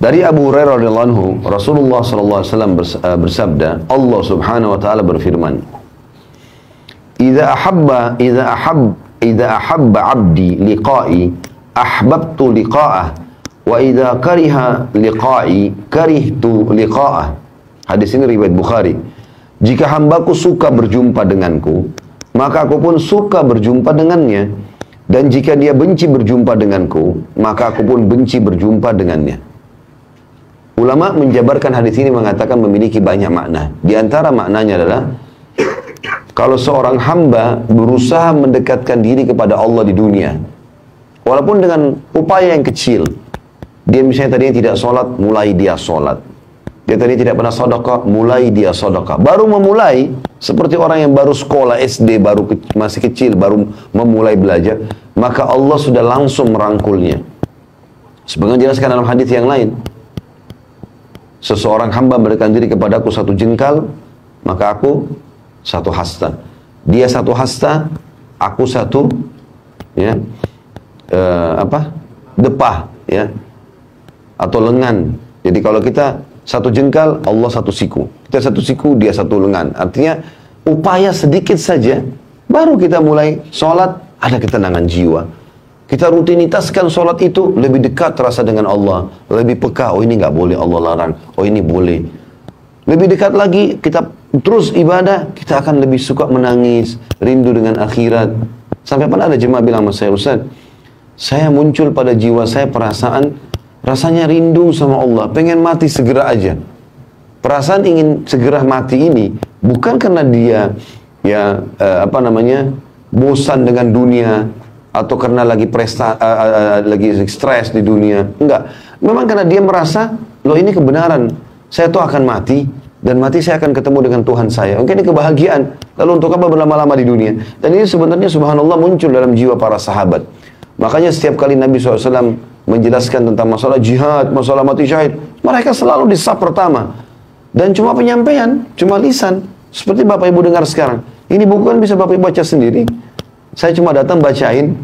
Dari Abu Hurairah radhiyallahu anhu, Rasulullah sallallahu alaihi wasallam bersabda, Allah Subhanahu wa taala berfirman, "Idza ahabba 'abdi liqa'i, ahbabtu liqa'ah, wa idza kariha liqa'i, karihtu liqa'ah." Hadis ini riwayat Bukhari. Jika hambaku suka berjumpa denganku, maka aku pun suka berjumpa dengannya. Dan jika dia benci berjumpa denganku, maka aku pun benci berjumpa dengannya. Ulama menjabarkan hadis ini mengatakan memiliki banyak makna. Di antara maknanya adalah kalau seorang hamba berusaha mendekatkan diri kepada Allah di dunia, walaupun dengan upaya yang kecil, dia misalnya tadinya tidak sholat, mulai dia sholat. Dia tadi tidak pernah sedekah, mulai dia sedekah. Baru memulai, seperti orang yang baru sekolah SD, masih kecil, baru memulai belajar, maka Allah sudah langsung merangkulnya. Sebagaimana dijelaskan dalam hadis yang lain, seseorang hamba mendekatkan diri kepadaku satu jengkal, maka aku satu hasta. Dia satu hasta, aku satu depah, ya, atau lengan. Jadi kalau kita satu jengkal, Allah satu siku. Kita satu siku, dia satu lengan. Artinya upaya sedikit saja, baru kita mulai sholat, ada ketenangan jiwa. Kita rutinitaskan sholat itu, lebih dekat terasa dengan Allah. Lebih peka, oh ini nggak boleh Allah larang, oh ini boleh. Lebih dekat lagi, kita terus ibadah, kita akan lebih suka menangis, rindu dengan akhirat. Sampai pernah ada jemaah bilang sama saya, Ustaz, saya muncul pada jiwa saya perasaan, rasanya rindu sama Allah, pengen mati segera aja. Perasaan ingin segera mati ini bukan karena dia bosan dengan dunia atau karena lagi lagi stres di dunia. Enggak. Memang karena dia merasa, loh ini kebenaran. Saya tuh akan mati dan mati saya akan ketemu dengan Tuhan saya. Mungkin ini kebahagiaan. Lalu untuk apa berlama-lama di dunia? Dan ini sebenarnya subhanallah muncul dalam jiwa para sahabat. Makanya setiap kali Nabi SAW menjelaskan tentang masalah jihad, masalah mati syahid, mereka selalu di saf pertama. Dan cuma penyampaian, cuma lisan. Seperti Bapak Ibu dengar sekarang. Ini buku kan bisa Bapak Ibu baca sendiri. Saya cuma datang bacain.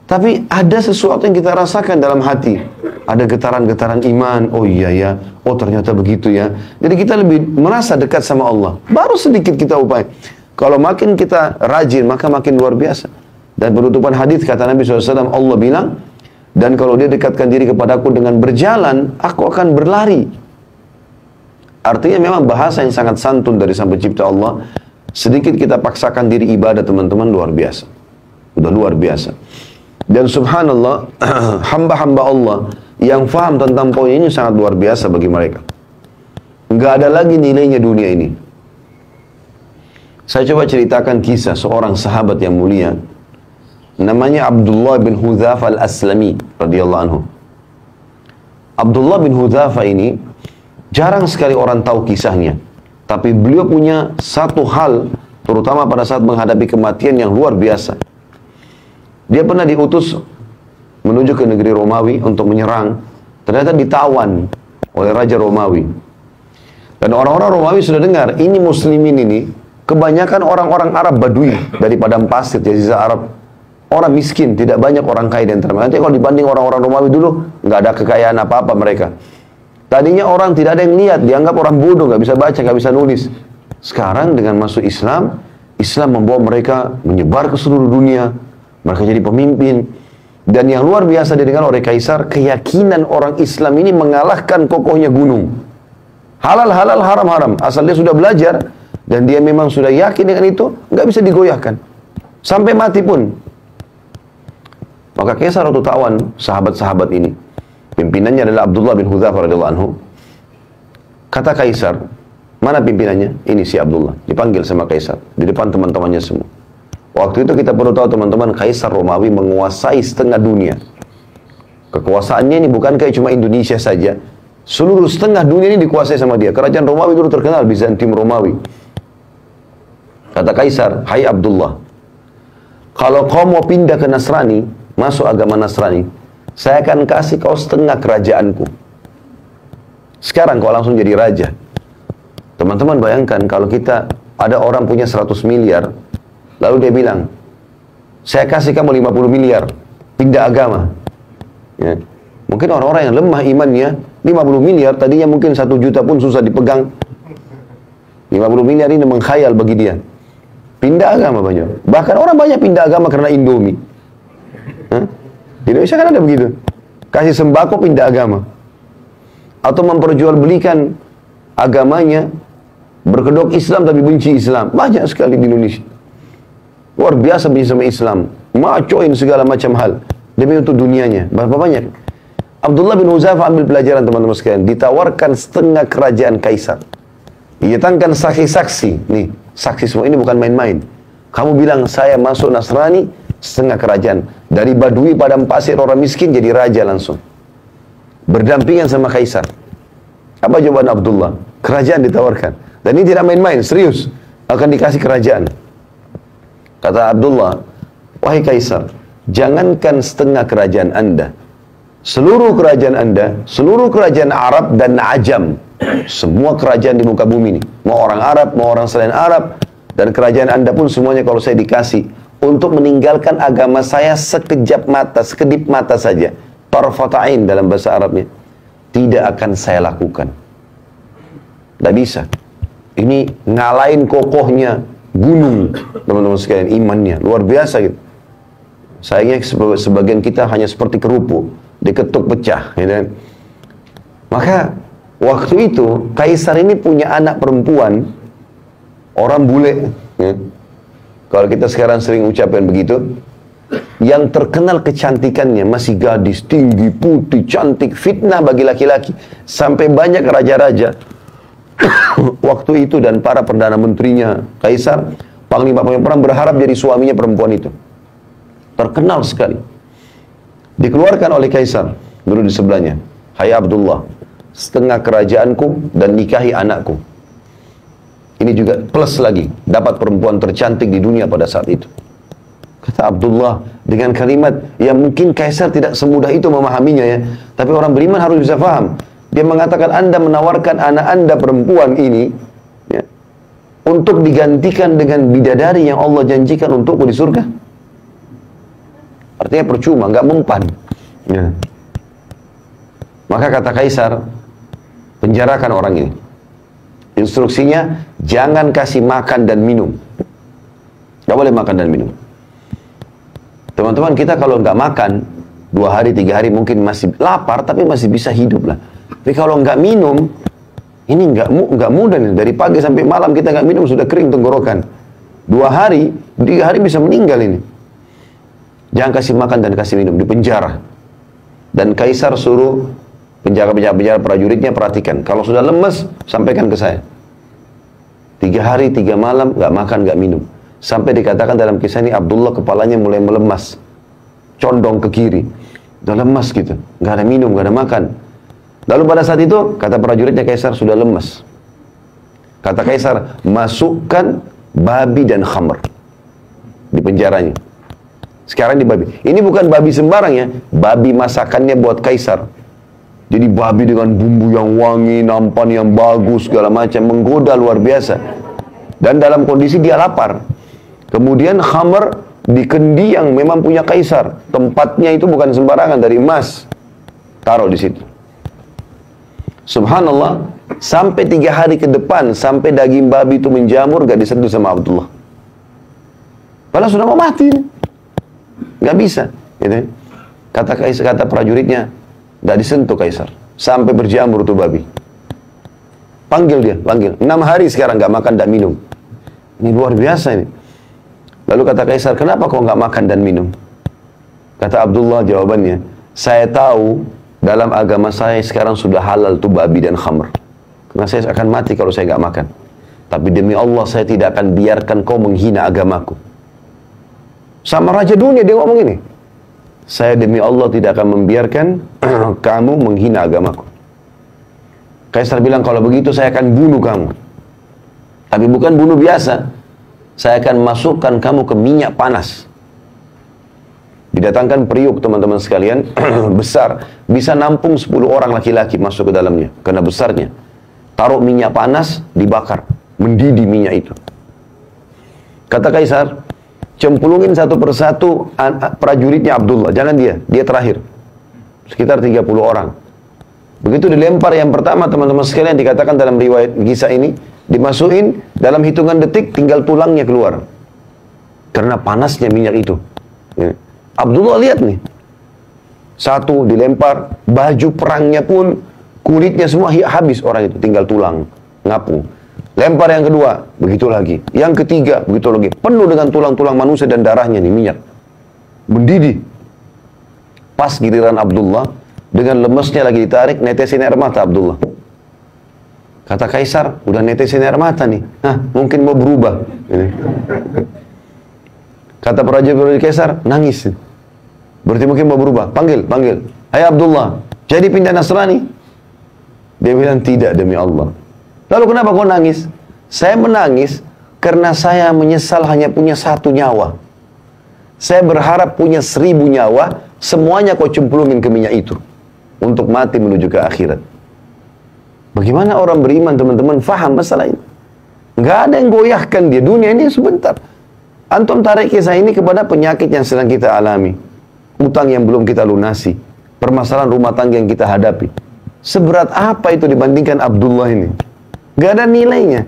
Tapi ada sesuatu yang kita rasakan dalam hati. Ada getaran-getaran iman. Oh iya ya, oh ternyata begitu ya. Jadi kita lebih merasa dekat sama Allah. Baru sedikit kita upaya. Kalau makin kita rajin, maka makin luar biasa. Dan penutupan hadis kata Nabi SAW, Allah bilang, dan kalau dia dekatkan diri kepadaku dengan berjalan, aku akan berlari. Artinya memang bahasa yang sangat santun dari Sang Pencipta Allah. Sedikit kita paksakan diri ibadah teman-teman, luar biasa. Udah luar biasa. Dan subhanallah, hamba-hamba Allah yang faham tentang poin ini sangat luar biasa bagi mereka. Nggak ada lagi nilainya dunia ini. Saya coba ceritakan kisah seorang sahabat yang mulia. Namanya Abdullah bin Hudzafa al-Aslami radhiyallahu anhu. Abdullah bin Hudzafa ini jarang sekali orang tahu kisahnya. Tapi beliau punya satu hal, terutama pada saat menghadapi kematian, yang luar biasa. Dia pernah diutus menuju ke negeri Romawi untuk menyerang. Ternyata ditawan oleh Raja Romawi. Dan orang-orang Romawi sudah dengar, ini muslimin ini, kebanyakan orang-orang Arab Badui dari padang pasir, jazirah Arab. Orang miskin, tidak banyak orang kaya di antara mereka. Nanti kalau dibanding orang-orang Romawi dulu, nggak ada kekayaan apa-apa mereka. Tadinya orang tidak ada yang lihat, dianggap orang bodoh, nggak bisa baca, nggak bisa nulis. Sekarang dengan masuk Islam, Islam membawa mereka menyebar ke seluruh dunia. Mereka jadi pemimpin. Dan yang luar biasa didengar oleh Kaisar, keyakinan orang Islam ini mengalahkan kokohnya gunung. Halal, halal, haram, haram. Asal dia sudah belajar, dan dia memang sudah yakin dengan itu, nggak bisa digoyahkan. Sampai mati pun. Maka Kaisar waktu tawan sahabat-sahabat ini, pimpinannya adalah Abdullah bin Hudzafa radhiyallahu anhu. Kata Kaisar, mana pimpinannya? Ini si Abdullah. Dipanggil sama Kaisar di depan teman-temannya semua. Waktu itu kita perlu tahu teman-teman, Kaisar Romawi menguasai setengah dunia. Kekuasaannya ini bukan kayak cuma Indonesia saja. Seluruh setengah dunia ini dikuasai sama dia. Kerajaan Romawi dulu terkenal, Bizantium Romawi. Kata Kaisar, hai Abdullah, kalau kau mau pindah ke Nasrani, masuk agama Nasrani, saya akan kasih kau setengah kerajaanku. Sekarang kau langsung jadi raja. Teman-teman bayangkan kalau kita, ada orang punya 100 miliar, lalu dia bilang, saya kasih kamu 50 miliar, pindah agama. Ya. Mungkin orang-orang yang lemah imannya, 50 miliar, tadinya mungkin 1 juta pun susah dipegang. 50 miliar ini mengkhayal bagi dia. Pindah agama banyak. Bahkan orang banyak pindah agama karena Indomie. Di Indonesia kan ada begitu. Kasih sembako pindah agama. Atau memperjualbelikan agamanya, berkedok Islam tapi benci Islam. Banyak sekali di Indonesia. Luar biasa benci sama Islam. Macoin segala macam hal. Demi untuk dunianya. Berapa banyak? Abdullah bin Hudzafah ambil pelajaran teman-teman sekalian. Ditawarkan setengah kerajaan Kaisar. Didatangkan saksi-saksi. Nih, saksi semua ini bukan main-main. Kamu bilang saya masuk Nasrani, setengah kerajaan. Dari Badui padang pasir orang miskin jadi raja langsung. Berdampingan sama Kaisar. Apa jawaban Abdullah? Kerajaan ditawarkan. Dan ini tidak main-main, serius. Akan dikasih kerajaan. Kata Abdullah, wahai Kaisar, jangankan setengah kerajaan Anda. Seluruh kerajaan Anda, seluruh kerajaan Arab dan Ajam. Semua kerajaan di muka bumi ini. Mau orang Arab, mau orang selain Arab. Dan kerajaan Anda pun semuanya kalau saya dikasih. Untuk meninggalkan agama saya sekejap mata, sekedip mata saja. Tarfata'in dalam bahasa Arabnya. Tidak akan saya lakukan. Tidak bisa. Ini ngalahin kokohnya gunung. Teman-teman sekalian, imannya. Luar biasa gitu. Sayangnya sebagian kita hanya seperti kerupuk. Diketuk pecah. Gitu kan? Maka waktu itu Kaisar ini punya anak perempuan. Orang bule. Ya. Kalau kita sekarang sering ucapkan begitu. Yang terkenal kecantikannya, masih gadis, tinggi, putih, cantik, fitnah bagi laki-laki. Sampai banyak raja-raja waktu itu dan para perdana menterinya Kaisar, panglima perang berharap jadi suaminya perempuan itu. Terkenal sekali. Dikeluarkan oleh Kaisar, duduk di sebelahnya. Hai Abdullah, setengah kerajaanku dan nikahi anakku. Ini juga plus lagi, dapat perempuan tercantik di dunia pada saat itu. Kata Abdullah dengan kalimat yang mungkin Kaisar tidak semudah itu memahaminya ya. Tapi orang beriman harus bisa paham. Dia mengatakan Anda menawarkan anak Anda perempuan ini ya, untuk digantikan dengan bidadari yang Allah janjikan untukku di surga. Artinya percuma, nggak mempan. Ya. Maka kata Kaisar, penjarakan orang ini. Instruksinya, jangan kasih makan dan minum. Nggak boleh makan dan minum. Teman-teman, kita kalau nggak makan 2 hari, 3 hari mungkin masih lapar, tapi masih bisa hidup lah. Tapi kalau nggak minum, ini nggak mudah nih. Dari pagi sampai malam kita nggak minum sudah kering tenggorokan. 2 hari, 3 hari bisa meninggal ini. Jangan kasih makan dan kasih minum, di penjara. Dan Kaisar suruh penjaga-penjaga prajuritnya perhatikan. Kalau sudah lemes, sampaikan ke saya. 3 hari, 3 malam, nggak makan, nggak minum. Sampai dikatakan dalam kisah ini Abdullah kepalanya mulai melemas, condong ke kiri, udah lemas gitu, nggak ada minum, nggak ada makan. Lalu pada saat itu kata prajuritnya Kaisar sudah lemas. Kata Kaisar, masukkan babi dan khamr di penjaranya. Sekarang di babi. Ini bukan babi sembarang ya, babi masakannya buat Kaisar. Jadi babi dengan bumbu yang wangi, nampan yang bagus, segala macam, menggoda luar biasa. Dan dalam kondisi dia lapar. Kemudian khamr di kendi yang memang punya Kaisar. Tempatnya itu bukan sembarangan, dari emas. Taruh di situ. Subhanallah, sampai 3 hari ke depan, sampai daging babi itu menjamur, gak disentuh sama Abdullah. Padahal sudah mau mati. Gak bisa. Gitu. Kata Kaisar, kata prajuritnya, gak disentuh Kaisar. Sampai berjamur tuh babi. Panggil dia, panggil. 6 hari sekarang gak makan, gak minum. Ini luar biasa ini. Lalu kata Kaisar, kenapa kau nggak makan dan minum? Kata Abdullah jawabannya, saya tahu dalam agama saya sekarang sudah halal tuh babi dan khamr. Karena saya akan mati kalau saya nggak makan. Tapi demi Allah saya tidak akan biarkan kau menghina agamaku. Sama raja dunia dia ngomong ini. Saya demi Allah tidak akan membiarkan kamu menghina agamaku. Kaisar bilang, kalau begitu saya akan bunuh kamu. Tapi bukan bunuh biasa. Saya akan masukkan kamu ke minyak panas. Didatangkan periuk teman-teman sekalian, besar. Bisa nampung 10 orang laki-laki masuk ke dalamnya. Karena besarnya. Taruh minyak panas, dibakar. Mendidih minyak itu. Kata Kaisar, cemplungin satu persatu prajuritnya Abdullah. Jangan dia terakhir. Sekitar 30 orang. Begitu dilempar yang pertama, teman-teman sekalian, dikatakan dalam riwayat kisah ini, dimasukin dalam hitungan detik, tinggal tulangnya keluar. Karena panasnya minyak itu. Ya. Abdullah lihat nih. Satu dilempar, baju perangnya pun, kulitnya semua habis orang itu, tinggal tulang, ngapung. Lempar yang kedua, begitu lagi. Yang ketiga, begitu lagi. Penuh dengan tulang-tulang manusia dan darahnya nih, minyak. Mendidih. Pas giliran Abdullah, dengan lemesnya lagi ditarik, netesin air mata Abdullah. Kata Kaisar, udah netesin air mata nih. Nah, mungkin mau berubah. Ini. Kata prajurit Kaisar, nangis. Berarti mungkin mau berubah. Panggil. Hai Abdullah, jadi pindah Nasrani? Dia bilang, tidak demi Allah. Lalu kenapa kau nangis? Saya menangis karena saya menyesal hanya punya satu nyawa. Saya berharap punya 1000 nyawa, semuanya kau cemplungin ke minyak itu. Untuk mati menuju ke akhirat. Bagaimana orang beriman, teman-teman, faham masalah ini? Nggak ada yang goyahkan dia. Dunia ini sebentar. Antum tarik kisah ini kepada penyakit yang sedang kita alami. Utang yang belum kita lunasi. Permasalahan rumah tangga yang kita hadapi. Seberat apa itu dibandingkan Abdullah ini? Nggak ada nilainya.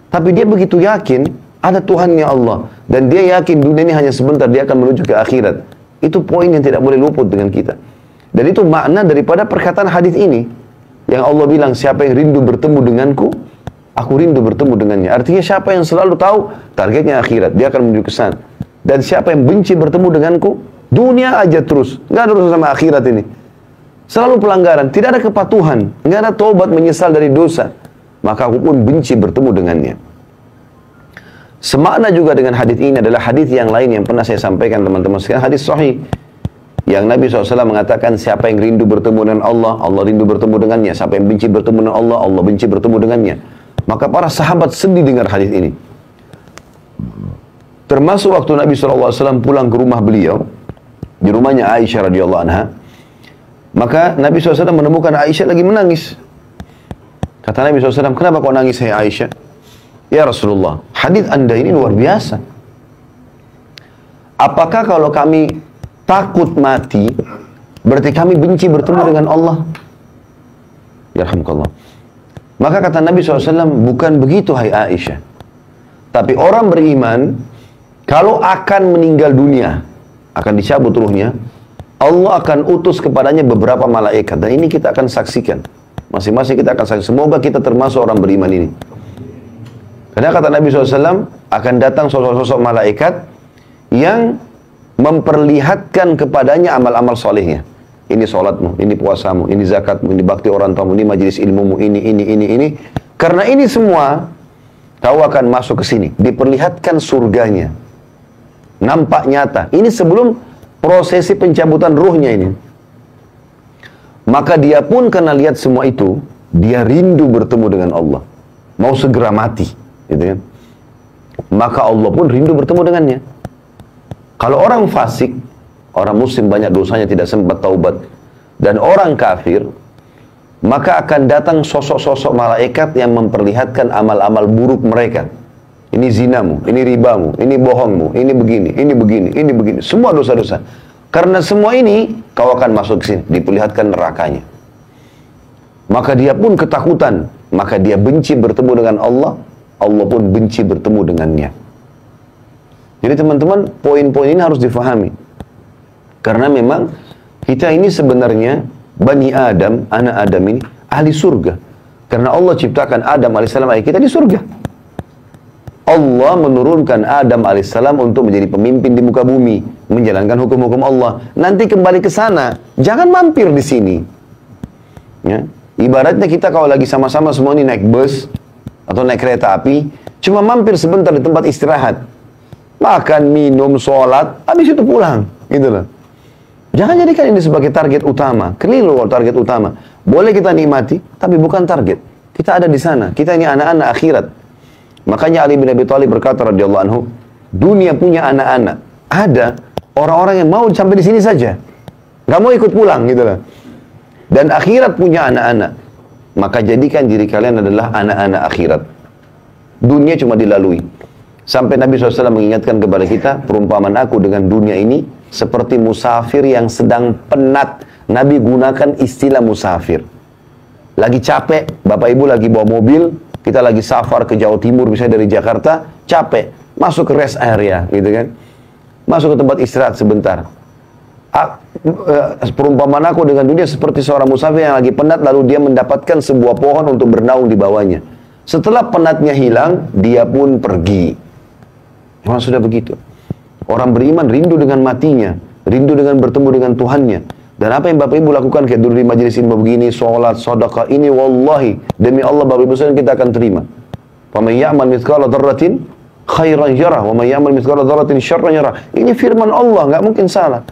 Tapi dia begitu yakin, ada Tuhannya Allah. Dan dia yakin dunia ini hanya sebentar, dia akan menuju ke akhirat. Itu poin yang tidak boleh luput dengan kita. Dan itu makna daripada perkataan hadis ini. Yang Allah bilang, siapa yang rindu bertemu denganku, aku rindu bertemu dengannya. Artinya siapa yang selalu tahu targetnya akhirat, dia akan menuju ke sana. Dan siapa yang benci bertemu denganku, dunia aja terus. Nggak ada urusan sama akhirat ini. Selalu pelanggaran, tidak ada kepatuhan, nggak ada taubat menyesal dari dosa. Maka aku pun benci bertemu dengannya. Semakna juga dengan hadis ini adalah hadis yang lain yang pernah saya sampaikan teman-teman sekalian, hadis sahih. Yang Nabi SAW mengatakan, siapa yang rindu bertemu dengan Allah, Allah rindu bertemu dengannya. Siapa yang benci bertemu dengan Allah, Allah benci bertemu dengannya. Maka para sahabat sedih dengar hadis ini. Termasuk waktu Nabi SAW pulang ke rumah beliau, di rumahnya Aisyah radhiyallahu anha. Maka Nabi SAW menemukan Aisyah lagi menangis. Kata Nabi SAW, kenapa kau nangis, hai Aisyah? Ya Rasulullah, hadis anda ini luar biasa. Apakah kalau kami takut mati, berarti kami benci bertemu dengan Allah? Yarhamkallah. Maka kata Nabi SAW, bukan begitu hai Aisyah. Tapi orang beriman, kalau akan meninggal dunia, akan dicabut ruhnya, Allah akan utus kepadanya beberapa malaikat. Dan ini kita akan saksikan. Masing-masing kita akan saksikan. Semoga kita termasuk orang beriman ini. Karena kata Nabi SAW, akan datang sosok-sosok malaikat yang memperlihatkan kepadanya amal-amal solehnya. Ini sholatmu, ini puasamu, ini zakatmu, ini bakti orang tuamu, ini majelis ilmumu, ini. Karena ini semua, kau akan masuk ke sini. Diperlihatkan surganya. Nampak nyata. Ini sebelum prosesi pencabutan ruhnya ini. Maka dia pun karena lihat semua itu, dia rindu bertemu dengan Allah. Mau segera mati. Gitu kan? Maka Allah pun rindu bertemu dengannya. Kalau orang fasik, orang muslim banyak dosanya tidak sempat taubat, dan orang kafir, maka akan datang sosok-sosok malaikat yang memperlihatkan amal-amal buruk mereka. Ini zinamu, ini ribamu, ini bohongmu, ini begini, ini begini, ini begini. Semua dosa-dosa. Karena semua ini, kau akan masuk ke sini, diperlihatkan nerakanya. Maka dia pun ketakutan, maka dia benci bertemu dengan Allah, Allah pun benci bertemu dengannya. Jadi teman-teman, poin-poin ini harus difahami. Karena memang kita ini sebenarnya Bani Adam, anak Adam ini ahli surga. Karena Allah ciptakan Adam alaihissalam, kita di surga. Allah menurunkan Adam alaihissalam untuk menjadi pemimpin di muka bumi, menjalankan hukum-hukum Allah. Nanti kembali ke sana, jangan mampir di sini. Ya. Ibaratnya kita kalau lagi sama-sama semua ini naik bus atau naik kereta api, cuma mampir sebentar di tempat istirahat. Makan, minum, sholat, habis itu pulang. Gitu loh. Jangan jadikan ini sebagai target utama. Keliru target utama. Boleh kita nikmati, tapi bukan target. Kita ada di sana. Kita ini anak-anak akhirat. Makanya Ali bin Abi Thalib berkata radhiyallahu anhu, dunia punya anak-anak. Ada orang-orang yang mau sampai di sini saja. Gak mau ikut pulang gitu loh. Dan akhirat punya anak-anak. Maka jadikan diri kalian adalah anak-anak akhirat. Dunia cuma dilalui. Sampai Nabi SAW mengingatkan kepada kita, perumpamaan aku dengan dunia ini seperti musafir yang sedang penat. Nabi gunakan istilah musafir. lagi capek, Bapak Ibu lagi bawa mobil, kita lagi safar ke Jawa Timur, misalnya dari Jakarta, capek, masuk ke rest area, gitu kan. Masuk ke tempat istirahat sebentar. Perumpamaan aku dengan dunia seperti seorang musafir yang lagi penat, lalu dia mendapatkan sebuah pohon untuk bernaung di bawahnya. Setelah penatnya hilang, dia pun pergi. Memang sudah begitu. Orang beriman rindu dengan matinya, rindu dengan bertemu dengan Tuhannya. Dan apa yang Bapak Ibu lakukan kayak dulu di majelis ilmu begini, sholat, sedekah, ini wallahi, demi Allah Bapak Ibu sekalian kita akan terima. Wa may ya'mal mithqala dzarratin khairan yarah, wa may ya'mal mithqala dzarratin syarran yarah. Ini firman Allah, nggak mungkin salah.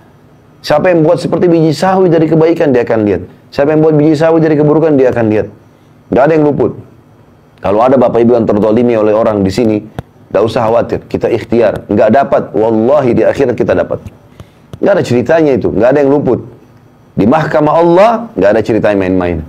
Siapa yang buat seperti biji sawi dari kebaikan, dia akan lihat. Siapa yang buat biji sawi dari keburukan, dia akan lihat. Nggak ada yang luput. Kalau ada Bapak Ibu yang terzalimi oleh orang di sini, nggak usah khawatir, kita ikhtiar. Nggak dapat, wallahi di akhirat kita dapat. Nggak ada ceritanya itu, nggak ada yang luput. Di mahkamah Allah, nggak ada ceritanya main-main.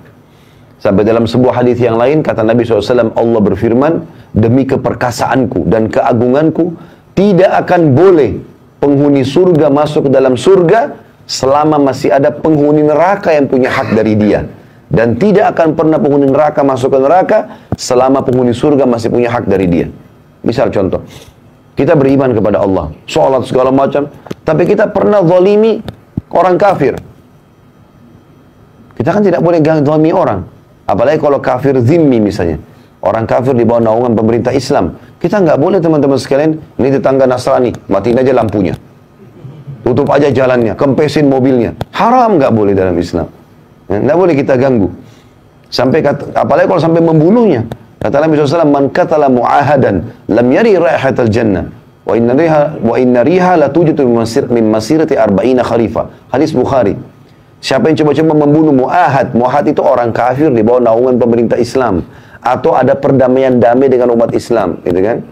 Sampai dalam sebuah hadis yang lain, kata Nabi SAW, Allah berfirman, demi keperkasaanku dan keagunganku, tidak akan boleh penghuni surga masuk ke dalam surga, selama masih ada penghuni neraka yang punya hak dari dia. Dan tidak akan pernah penghuni neraka masuk ke neraka, selama penghuni surga masih punya hak dari dia. Misal contoh, kita beriman kepada Allah, sholat segala macam, tapi kita pernah zalimi orang kafir. Kita kan tidak boleh zalimi orang. Apalagi kalau kafir zimmi misalnya. Orang kafir di bawah naungan pemerintah Islam. Kita nggak boleh teman-teman sekalian, ini tetangga Nasrani, matiin aja lampunya. Tutup aja jalannya, kempesin mobilnya. Haram nggak boleh dalam Islam. Nggak boleh kita ganggu. Apalagi kalau sampai membunuhnya. Kata Nabi SAW, man qatala mu'ahadan lam yari raihatal jannah wa inna riha la tujidu min masirati arba'ina kharifah. Hadis Bukhari. Siapa yang coba-coba membunuh mu'ahad, mu'ahad itu orang kafir di bawah naungan pemerintah Islam, atau ada perdamaian damai dengan umat Islam, gitu kan?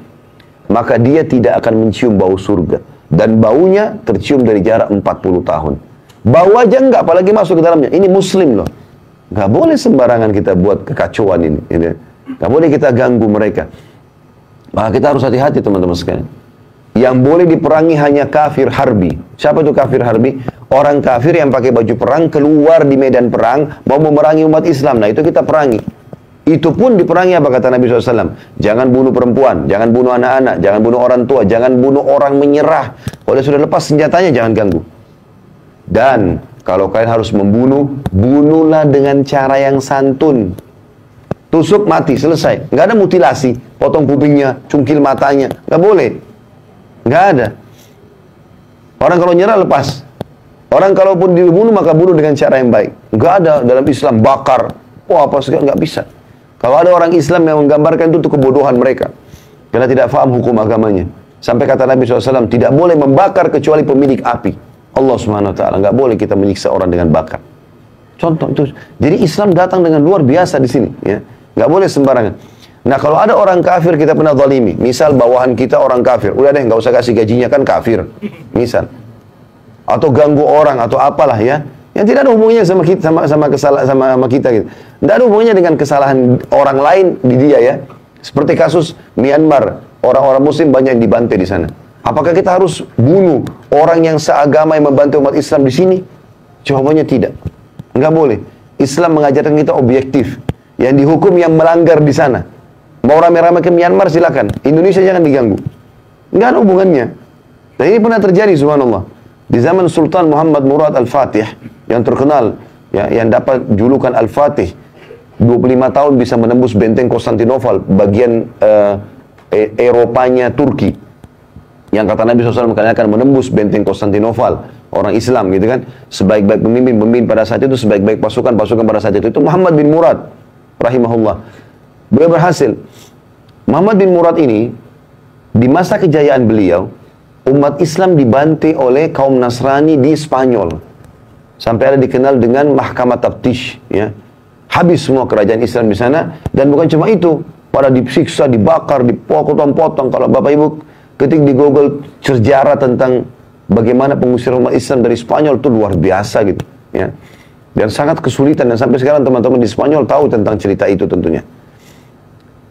Maka dia tidak akan mencium bau surga, dan baunya tercium dari jarak 40 tahun. Bau aja enggak, apalagi masuk ke dalamnya. Ini muslim loh. Nggak boleh sembarangan kita buat kekacauan ini, gitu. Nggak boleh kita ganggu mereka. Maka kita harus hati-hati teman-teman sekalian. Yang boleh diperangi hanya kafir harbi. Siapa itu kafir harbi? Orang kafir yang pakai baju perang keluar di medan perang mau memerangi umat Islam. Nah itu kita perangi. Itu pun diperangi apa kata Nabi SAW? Jangan bunuh perempuan, jangan bunuh anak-anak, jangan bunuh orang tua, jangan bunuh orang menyerah. Kalau sudah lepas senjatanya jangan ganggu. Dan kalau kalian harus membunuh, bunuhlah dengan cara yang santun. Tusuk mati, selesai. Nggak ada mutilasi, potong kupingnya, cungkil matanya. Nggak boleh. Nggak ada. Orang kalau nyerah lepas. Orang kalaupun dibunuh maka bunuh dengan cara yang baik. Nggak ada dalam Islam bakar. Wah apa segala, nggak bisa. Kalau ada orang Islam yang menggambarkan itu kebodohan mereka. Karena tidak faham hukum agamanya. Sampai kata Nabi SAW, tidak boleh membakar kecuali pemilik api. Allah Subhanahu Wa Taala, nggak boleh kita menyiksa orang dengan bakar. Contoh itu. Jadi Islam datang dengan luar biasa di sini. Ya. Nggak boleh sembarangan. Nah kalau ada orang kafir kita pernah zalimi, misal bawahan kita orang kafir, udah deh nggak usah kasih gajinya kan kafir, misal, atau ganggu orang atau apalah ya, yang tidak ada hubungannya sama kita, sama kita gitu, tidak ada hubungannya dengan kesalahan orang lain di dia ya, seperti kasus Myanmar, orang-orang Muslim banyak yang dibantai di sana. Apakah kita harus bunuh orang yang seagama yang membantu umat Islam di sini? Jawabannya tidak, nggak boleh. Islam mengajarkan kita objektif, yang dihukum yang melanggar di sana. Mau rame-rame ke Myanmar silakan. Indonesia jangan diganggu. Nggak ada hubungannya. Dan ini pernah terjadi subhanallah. Di zaman Sultan Muhammad Murad Al-Fatih yang terkenal, ya, yang dapat julukan Al-Fatih, 25 tahun bisa menembus benteng Konstantinopel, bagian Eropanya Turki. Yang kata Nabi SAW kalian akan menembus benteng Konstantinopel, orang Islam gitu kan. Sebaik-baik pemimpin pada saat itu, sebaik-baik pasukan pada saat itu Muhammad bin Murad rahimahullah. Beliau berhasil. Muhammad bin Murad ini, di masa kejayaan beliau, umat Islam dibantai oleh kaum Nasrani di Spanyol. Sampai ada dikenal dengan Mahkamah Taftish. Ya. Habis semua kerajaan Islam di sana. Dan bukan cuma itu, pada disiksa, dibakar, dipotong-potong. Kalau Bapak Ibu ketik di Google sejarah tentang bagaimana pengusiran umat Islam dari Spanyol, itu luar biasa gitu. Ya. Dan sangat kesulitan. Dan sampai sekarang teman-teman di Spanyol tahu tentang cerita itu tentunya.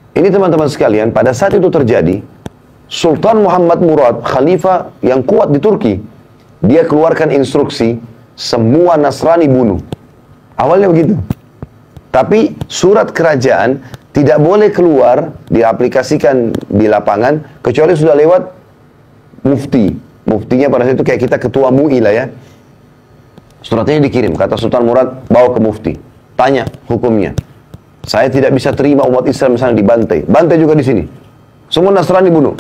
Ini teman-teman sekalian, pada saat itu terjadi, Sultan Muhammad Murad, khalifah yang kuat di Turki, dia keluarkan instruksi, semua Nasrani bunuh. Awalnya begitu. Tapi surat kerajaan tidak boleh keluar, diaplikasikan di lapangan, kecuali sudah lewat mufti. Muftinya pada saat itu kayak kita ketua MUI lah ya. Suratnya dikirim, kata Sultan Murad, bawa ke mufti. Tanya hukumnya. Saya tidak bisa terima umat Islam misalnya dibantai. Bantai juga di sini. Semua Nasrani bunuh.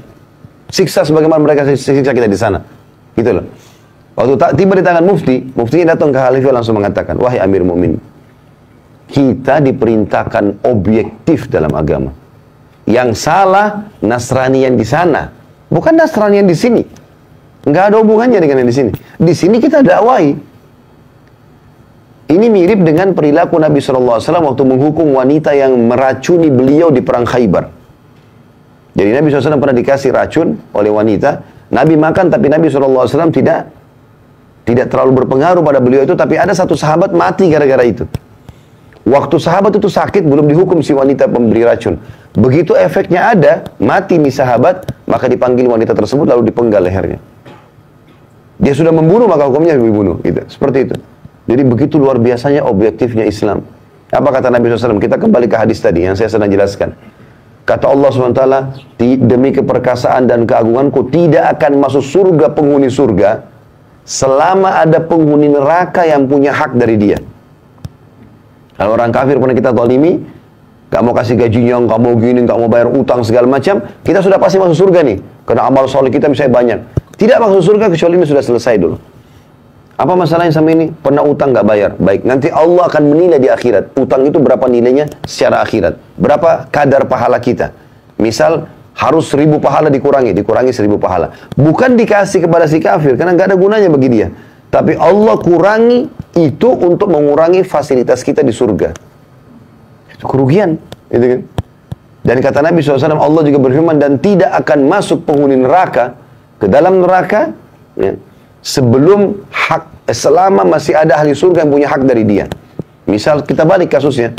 Siksa sebagaimana mereka siksa kita di sana. Gitu loh. Waktu tiba di tangan mufti, muftinya datang ke khalifah langsung mengatakan, wahai Amir Mu'min, kita diperintahkan objektif dalam agama. Yang salah Nasrani yang di sana, bukan Nasrani yang di sini. Nggak ada hubungannya dengan yang di sini. Di sini kita dakwai. Ini mirip dengan perilaku Nabi SAW waktu menghukum wanita yang meracuni beliau di perang Khaybar. Jadi Nabi SAW pernah dikasih racun oleh wanita. Nabi makan, tapi Nabi SAW tidak terlalu berpengaruh pada beliau itu. Tapi ada satu sahabat mati gara-gara itu. Waktu sahabat itu sakit, belum dihukum si wanita pemberi racun. Begitu efeknya ada, mati nih sahabat, maka dipanggil wanita tersebut lalu dipenggal lehernya. Dia sudah membunuh, maka hukumnya dibunuh. Gitu. Seperti itu. Jadi begitu luar biasanya objektifnya Islam. Apa kata Nabi SAW? Kita kembali ke hadis tadi yang saya sedang jelaskan. Kata Allah SWT, demi keperkasaan dan keagunganku, tidak akan masuk surga penghuni surga, selama ada penghuni neraka yang punya hak dari dia. Kalau orang kafir pernah kita zalimi, gak mau kasih gajinya, gak mau gini, gak mau bayar utang segala macam, kita sudah pasti masuk surga nih. Karena amal soleh kita misalnya banyak. Tidak masuk surga kecuali ini sudah selesai dulu. Apa masalahnya sama ini? Pernah utang gak bayar. Baik, nanti Allah akan menilai di akhirat. Utang itu berapa nilainya secara akhirat. Berapa kadar pahala kita. Misal, harus 1000 pahala dikurangi 1000 pahala. Bukan dikasih kepada si kafir, karena gak ada gunanya bagi dia. Tapi Allah kurangi itu untuk mengurangi fasilitas kita di surga. Itu kerugian. Gitu kan? Dan kata Nabi SAW, Allah juga berfirman, dan tidak akan masuk penghuni neraka ke dalam neraka, ya, sebelum selama masih ada ahli surga yang punya hak dari dia. Misal kita balik kasusnya,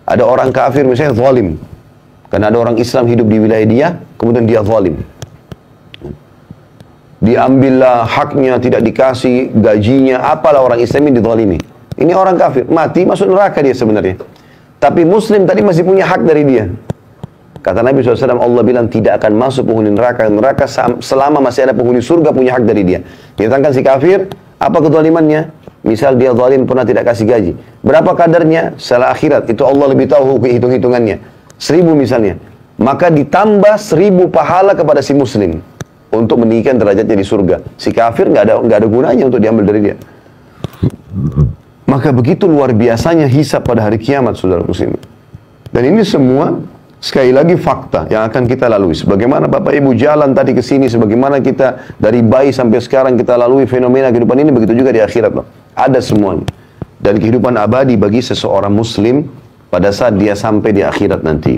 ada orang kafir misalnya zalim, karena ada orang Islam hidup di wilayah dia, kemudian dia zalim, diambillah haknya, tidak dikasih gajinya, apalah orang Islam ini dizalimi. Ini orang kafir, mati masuk neraka dia sebenarnya. Tapi Muslim tadi masih punya hak dari dia. Kata Nabi SAW, Allah bilang tidak akan masuk penghuni neraka selama masih ada penghuni surga punya hak dari dia. Ditangkan si kafir, apa kezalimannya? Misal dia zalim pernah tidak kasih gaji. Berapa kadarnya? Setelah akhirat, itu Allah lebih tahu hitung-hitungannya. 1000 misalnya. Maka ditambah 1000 pahala kepada si Muslim untuk meninggikan derajatnya di surga. Si kafir nggak ada gunanya untuk diambil dari dia. Maka begitu luar biasanya hisab pada hari kiamat, saudara muslim. Dan ini semua sekali lagi fakta yang akan kita lalui. Sebagaimana Bapak Ibu jalan tadi ke sini, sebagaimana kita dari bayi sampai sekarang kita lalui fenomena kehidupan ini, begitu juga di akhirat, loh. Ada semuanya. Dan kehidupan abadi bagi seseorang muslim pada saat dia sampai di akhirat nanti.